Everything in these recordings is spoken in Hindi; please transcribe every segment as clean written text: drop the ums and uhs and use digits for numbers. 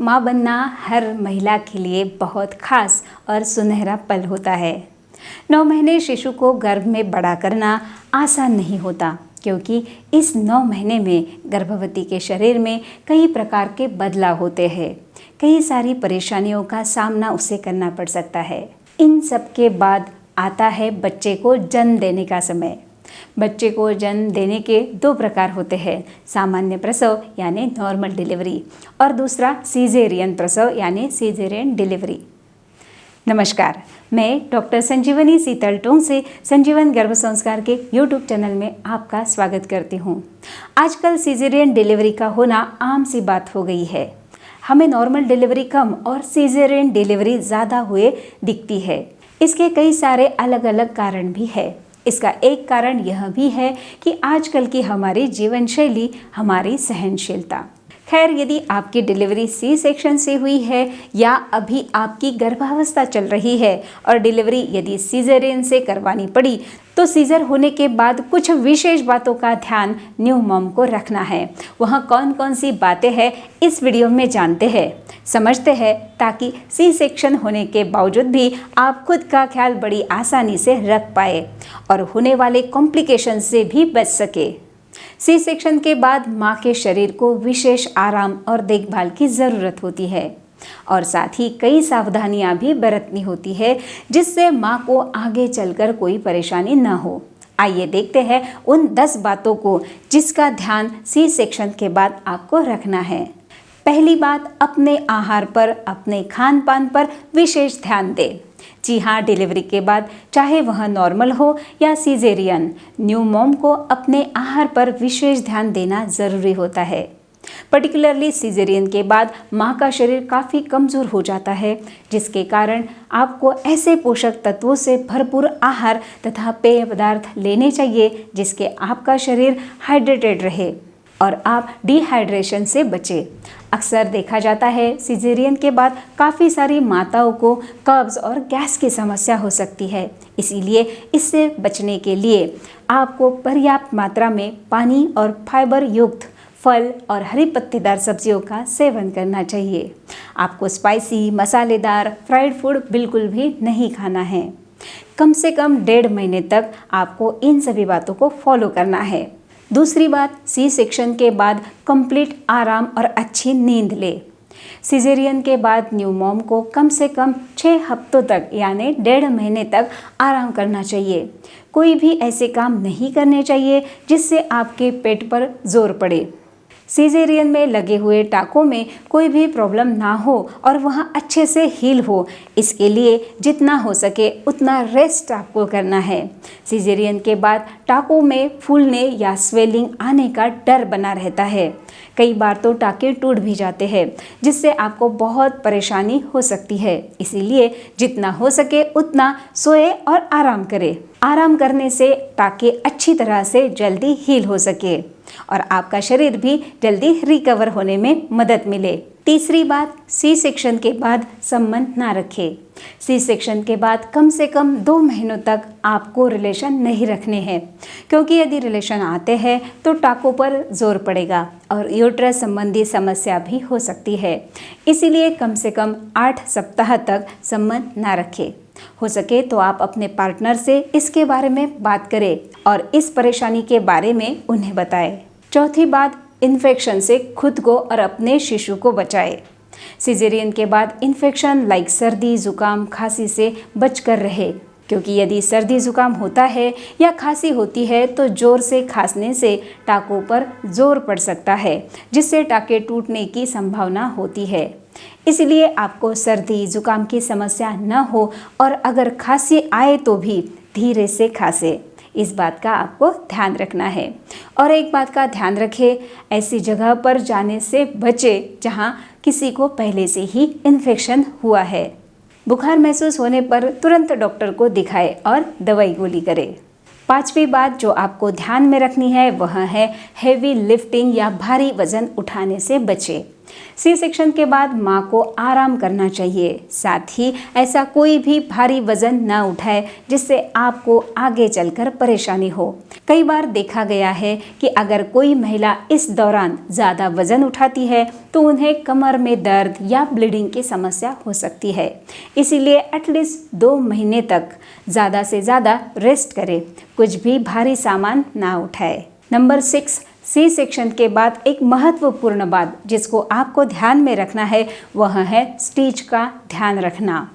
माँ बनना हर महिला के लिए बहुत खास और सुनहरा पल होता है। 9 महीने शिशु को गर्भ में बड़ा करना आसान नहीं होता, क्योंकि इस 9 महीने में गर्भवती के शरीर में कई प्रकार के बदलाव होते हैं। कई सारी परेशानियों का सामना उसे करना पड़ सकता है। इन सब के बाद आता है बच्चे को जन्म देने का समय। बच्चे को जन्म देने के 2 प्रकार होते हैं, सामान्य प्रसव यानी नॉर्मल डिलीवरी और दूसरा सीजेरियन प्रसव यानी सीजेरियन डिलीवरी। नमस्कार, मैं डॉक्टर संजीवनी सीतल टोंग से संजीवन गर्भ संस्कार के यूट्यूब चैनल में आपका स्वागत करती हूँ। आजकल सीजेरियन डिलीवरी का होना आम सी बात हो गई है। हमें नॉर्मल डिलीवरी कम और सीजेरियन डिलीवरी ज़्यादा हुए दिखती है। इसके कई सारे अलग अलग कारण भी है। इसका एक कारण यह भी है कि आजकल की हमारी जीवन शैली, हमारी सहनशीलता। खैर, यदि आपकी डिलीवरी सी सेक्शन से हुई है या अभी आपकी गर्भावस्था चल रही है और डिलीवरी यदि सीजरियन से करवानी पड़ी, तो सीजर होने के बाद कुछ विशेष बातों का ध्यान न्यू मॉम को रखना है। वह कौन कौन सी बातें हैं इस वीडियो में जानते हैं, समझते हैं, ताकि सी सेक्शन होने के बावजूद भी आप खुद का ख्याल बड़ी आसानी से रख पाए और होने वाले कॉम्प्लिकेशन से भी बच सके। सी सेक्शन के बाद माँ के शरीर को विशेष आराम और देखभाल की ज़रूरत होती है और साथ ही कई सावधानियां भी बरतनी होती है, जिससे माँ को आगे चलकर कोई परेशानी न हो। आइए देखते हैं उन 10 बातों को जिसका ध्यान सी सेक्शन के बाद आपको रखना है। पहली बात, अपने आहार पर, अपने खान पान पर विशेष ध्यान दें। जी हाँ, डिलीवरी के बाद चाहे वह नॉर्मल हो या सीजेरियन, न्यू मॉम को अपने आहार पर विशेष ध्यान देना ज़रूरी होता है। पर्टिकुलरली सीजेरियन के बाद माँ का शरीर काफ़ी कमज़ोर हो जाता है, जिसके कारण आपको ऐसे पोषक तत्वों से भरपूर आहार तथा पेय पदार्थ लेने चाहिए जिसके आपका शरीर हाइड्रेटेड रहे और आप डिहाइड्रेशन से बचें। अक्सर देखा जाता है सिजेरियन के बाद काफ़ी सारी माताओं को कब्ज़ और गैस की समस्या हो सकती है। इसीलिए इससे बचने के लिए आपको पर्याप्त मात्रा में पानी और फाइबर युक्त फल और हरी पत्तेदार सब्जियों का सेवन करना चाहिए। आपको स्पाइसी, मसालेदार, फ्राइड फूड बिल्कुल भी नहीं खाना है। कम से कम 1.5 महीने तक आपको इन सभी बातों को फॉलो करना है। दूसरी बात, सी सेक्शन के बाद कंप्लीट आराम और अच्छी नींद ले। सिजेरियन के बाद न्यू मॉम को कम से कम 6 हफ्तों तक यानी 1.5 महीने तक आराम करना चाहिए। कोई भी ऐसे काम नहीं करने चाहिए जिससे आपके पेट पर जोर पड़े। सीजेरियन में लगे हुए टाँकों में कोई भी प्रॉब्लम ना हो और वह अच्छे से हील हो, इसके लिए जितना हो सके उतना रेस्ट आपको करना है। सीजेरियन के बाद टाँकों में फूलने या स्वेलिंग आने का डर बना रहता है। कई बार तो टाँके टूट भी जाते हैं, जिससे आपको बहुत परेशानी हो सकती है। इसीलिए जितना हो सके उतना सोए और आराम करें। आराम करने से टाँके अच्छी तरह से जल्दी हील हो सके और आपका शरीर भी जल्दी रिकवर होने में मदद मिले। तीसरी बात, सी सेक्शन के बाद संबंध ना रखें। सी सेक्शन के बाद कम से कम 2 महीनों तक आपको रिलेशन नहीं रखने हैं, क्योंकि यदि रिलेशन आते हैं तो टाँकों पर जोर पड़ेगा और यूट्रस संबंधी समस्या भी हो सकती है। इसीलिए कम से कम 8 सप्ताह तक संबंध ना रखें। हो सके तो आप अपने पार्टनर से इसके बारे में बात करें और इस परेशानी के बारे में उन्हें बताएं। चौथी बात, इन्फेक्शन से खुद को और अपने शिशु को बचाएं। सिजेरियन के बाद इन्फेक्शन लाइक सर्दी, जुकाम, खांसी से बचकर रहे, क्योंकि यदि सर्दी जुकाम होता है या खांसी होती है तो जोर से खांसने से टाँकों पर जोर पड़ सकता है, जिससे टाँके टूटने की संभावना होती है। इसलिए आपको सर्दी जुकाम की समस्या न हो और अगर खांसी आए तो भी धीरे से खांसे, इस बात का आपको ध्यान रखना है। और एक बात का ध्यान रखें, ऐसी जगह पर जाने से बचें जहां किसी को पहले से ही इन्फेक्शन हुआ है। बुखार महसूस होने पर तुरंत डॉक्टर को दिखाएं और दवाई गोली करें। 5वीं बात जो आपको ध्यान में रखनी है वह है हेवी लिफ्टिंग या भारी वजन उठाने से बचें। सी सेक्शन के बाद माँ को आराम करना चाहिए। साथ ही ऐसा कोई भी भारी वजन न उठाए जिससे आपको आगे चलकर परेशानी हो। कई बार देखा गया है कि अगर कोई महिला इस दौरान ज़्यादा वजन उठाती है तो उन्हें कमर में दर्द या ब्लीडिंग की समस्या हो सकती है। इसीलिए एटलीस्ट 2 महीने तक ज़्यादा से ज़्यादा रेस्ट करें, कुछ भी भारी सामान ना उठाए। नंबर 6, सी सेक्शन के बाद एक महत्वपूर्ण बात जिसको आपको ध्यान में रखना है वह है स्टिच का ध्यान रखना।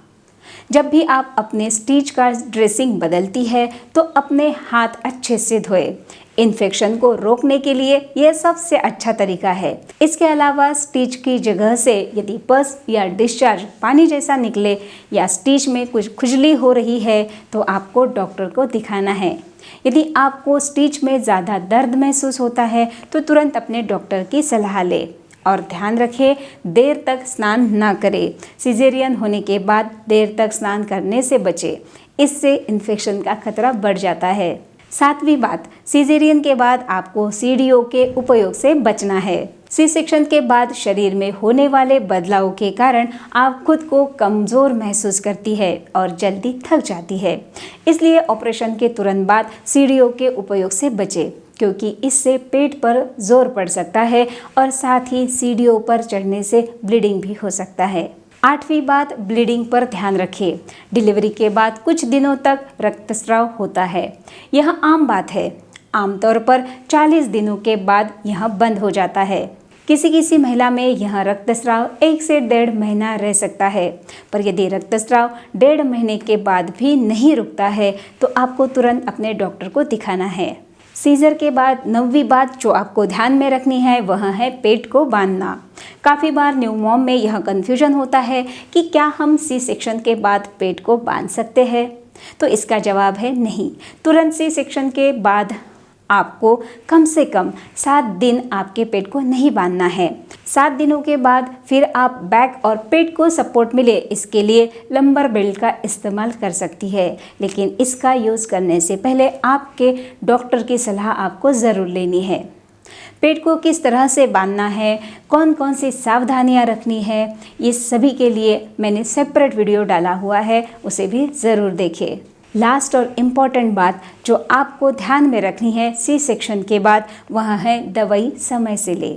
जब भी आप अपने स्टिच का ड्रेसिंग बदलती है तो अपने हाथ अच्छे से धोए। इन्फेक्शन को रोकने के लिए यह सबसे अच्छा तरीका है। इसके अलावा स्टिच की जगह से यदि पस या डिस्चार्ज पानी जैसा निकले या स्टिच में कुछ खुजली हो रही है तो आपको डॉक्टर को दिखाना है। यदि आपको स्टिच में ज़्यादा दर्द महसूस होता है तो तुरंत अपने डॉक्टर की सलाह लें। और ध्यान रखें, देर तक स्नान ना करें। सिजेरियन होने के बाद देर तक स्नान करने से बचें, इससे इन्फेक्शन का खतरा बढ़ जाता है। 7वीं बात, सिजेरियन के बाद आपको सीढ़ियों के उपयोग से बचना है। सी सेक्शन के बाद शरीर में होने वाले बदलाव के कारण आप खुद को कमज़ोर महसूस करती है और जल्दी थक जाती है। इसलिए ऑपरेशन के तुरंत बाद सीढ़ियों के उपयोग से बचें, क्योंकि इससे पेट पर जोर पड़ सकता है और साथ ही सीढ़ियों पर चढ़ने से ब्लीडिंग भी हो सकता है। 8वीं बात, ब्लीडिंग पर ध्यान रखें। डिलीवरी के बाद कुछ दिनों तक रक्तस्राव होता है। यह आम बात है। आमतौर पर 40 दिनों के बाद यह बंद हो जाता है। किसी किसी महिला में यह रक्तस्राव 1 से 1.5 महीना रह सकता है, पर यदि रक्तस्राव 1.5 महीने के बाद भी नहीं रुकता है तो आपको तुरंत अपने डॉक्टर को दिखाना है। सीजर के बाद 9वीं बात जो आपको ध्यान में रखनी है वह है पेट को बांधना। काफ़ी बार न्यू मॉम में यह कन्फ्यूजन होता है कि क्या हम सी सेक्शन के बाद पेट को बांध सकते हैं, तो इसका जवाब है नहीं। तुरंत सी सेक्शन के बाद आपको कम से कम 7 दिन आपके पेट को नहीं बांधना है। 7 दिनों के बाद फिर आप बैक और पेट को सपोर्ट मिले इसके लिए लंबर बेल्ट का इस्तेमाल कर सकती है, लेकिन इसका यूज़ करने से पहले आपके डॉक्टर की सलाह आपको ज़रूर लेनी है। पेट को किस तरह से बांधना है, कौन कौन सी सावधानियां रखनी है, ये सभी के लिए मैंने सेपरेट वीडियो डाला हुआ है, उसे भी ज़रूर देखें। लास्ट और इम्पॉर्टेंट बात जो आपको ध्यान में रखनी है सी सेक्शन के बाद वह है दवाई समय से ले।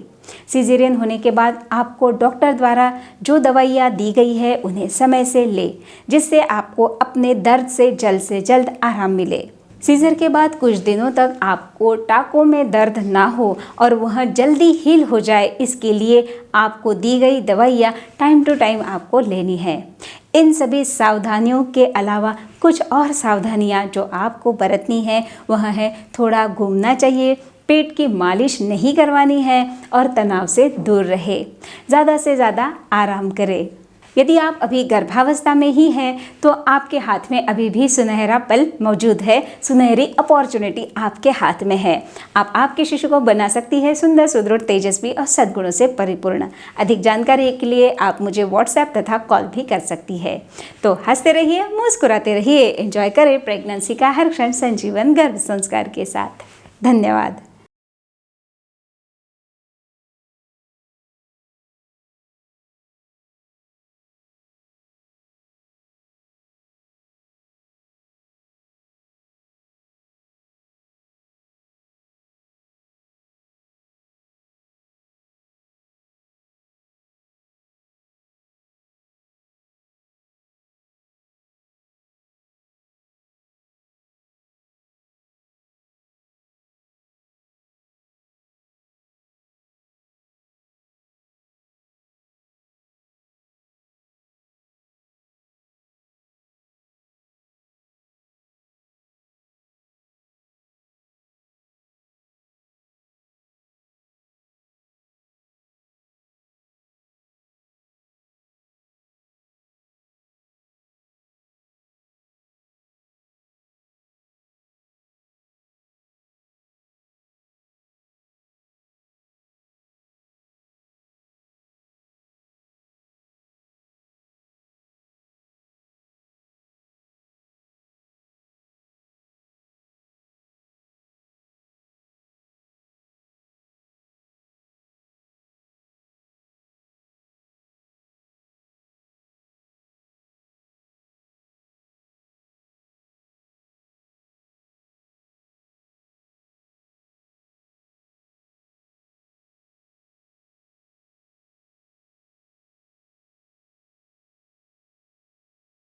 सिजेरियन होने के बाद आपको डॉक्टर द्वारा जो दवाइयाँ दी गई है उन्हें समय से ले, जिससे आपको अपने दर्द से जल्द आराम मिले। सीजर के बाद कुछ दिनों तक आपको टाँकों में दर्द ना हो और वह जल्दी हील हो जाए, इसके लिए आपको दी गई दवाइयाँ टाइम टू टाइम आपको लेनी है। इन सभी सावधानियों के अलावा कुछ और सावधानियाँ जो आपको बरतनी है वह है थोड़ा घूमना चाहिए, पेट की मालिश नहीं करवानी है और तनाव से दूर रहे, ज़्यादा से ज़्यादा आराम करें। यदि आप अभी गर्भावस्था में ही हैं तो आपके हाथ में अभी भी सुनहरा पल मौजूद है, सुनहरी अपॉर्चुनिटी आपके हाथ में है। आप आपके शिशु को बना सकती है सुंदर, सुदृढ़, तेजस्वी और सद्गुणों से परिपूर्ण। अधिक जानकारी के लिए आप मुझे व्हाट्सएप तथा कॉल भी कर सकती है। तो हंसते रहिए, मुस्कुराते रहिए, एंजॉय करें प्रेगनेंसी का हर क्षण संजीवन गर्भ संस्कार के साथ। धन्यवाद।